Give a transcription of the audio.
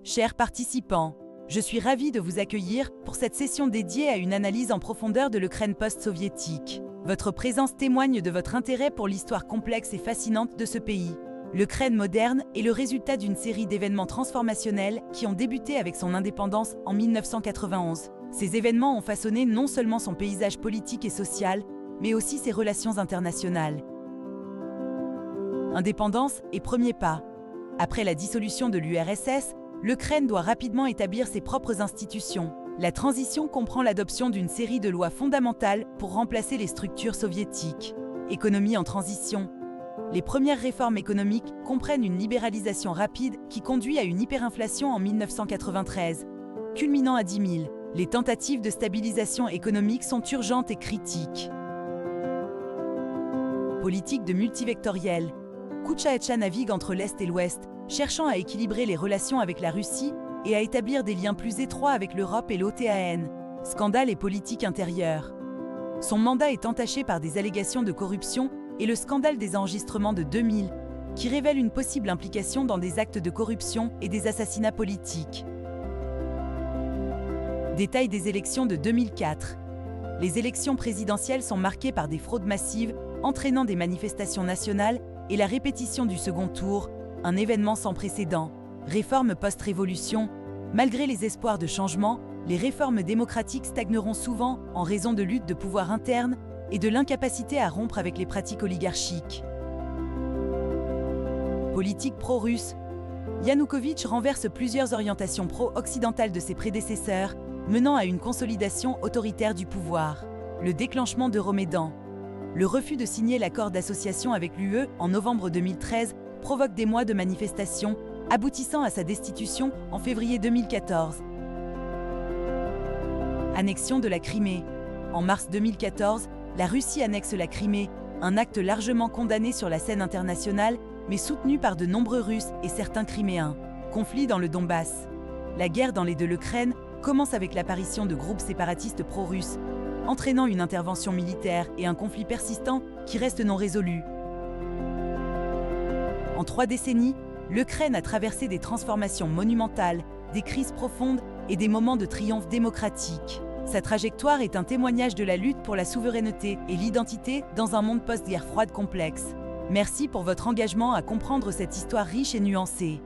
Chers participants, je suis ravi de vous accueillir pour cette session dédiée à une analyse en profondeur de l'Ukraine post-soviétique. Votre présence témoigne de votre intérêt pour l'histoire complexe et fascinante de ce pays. L'Ukraine moderne est le résultat d'une série d'événements transformationnels qui ont débuté avec son indépendance en 1991. Ces événements ont façonné non seulement son paysage politique et social, mais aussi ses relations internationales. Indépendance et premier pas. Après la dissolution de l'URSS, l'Ukraine doit rapidement établir ses propres institutions. La transition comprend l'adoption d'une série de lois fondamentales pour remplacer les structures soviétiques. Économie en transition. Les premières réformes économiques comprennent une libéralisation rapide qui conduit à une hyperinflation en 1993, culminant à 10 000. Les tentatives de stabilisation économique sont urgentes et critiques. Politique de multivectoriel. Koutchaïtcha navigue entre l'Est et l'Ouest, cherchant à équilibrer les relations avec la Russie et à établir des liens plus étroits avec l'Europe et l'OTAN. Scandale et politique intérieure. Son mandat est entaché par des allégations de corruption et le scandale des enregistrements de 2000, qui révèle une possible implication dans des actes de corruption et des assassinats politiques. Détail des élections de 2004. Les élections présidentielles sont marquées par des fraudes massives, entraînant des manifestations nationales et la répétition du second tour, un événement sans précédent. Réforme post-révolution. Malgré les espoirs de changement, les réformes démocratiques stagneront souvent en raison de luttes de pouvoir internes et de l'incapacité à rompre avec les pratiques oligarchiques. Politique pro-russe. Yanukovych renverse plusieurs orientations pro-occidentales de ses prédécesseurs, menant à une consolidation autoritaire du pouvoir. Le déclenchement d'Euromaidan. Le refus de signer l'accord d'association avec l'UE en novembre 2013 provoque des mois de manifestations, aboutissant à sa destitution en février 2014. Annexion de la Crimée. En mars 2014, la Russie annexe la Crimée, un acte largement condamné sur la scène internationale, mais soutenu par de nombreux Russes et certains Criméens. Conflit dans le Donbass. La guerre dans l'est de l'Ukraine commence avec l'apparition de groupes séparatistes pro-russes, entraînant une intervention militaire et un conflit persistant qui reste non résolu. En 3 décennies, l'Ukraine a traversé des transformations monumentales, des crises profondes et des moments de triomphe démocratique. Sa trajectoire est un témoignage de la lutte pour la souveraineté et l'identité dans un monde post-guerre froide complexe. Merci pour votre engagement à comprendre cette histoire riche et nuancée.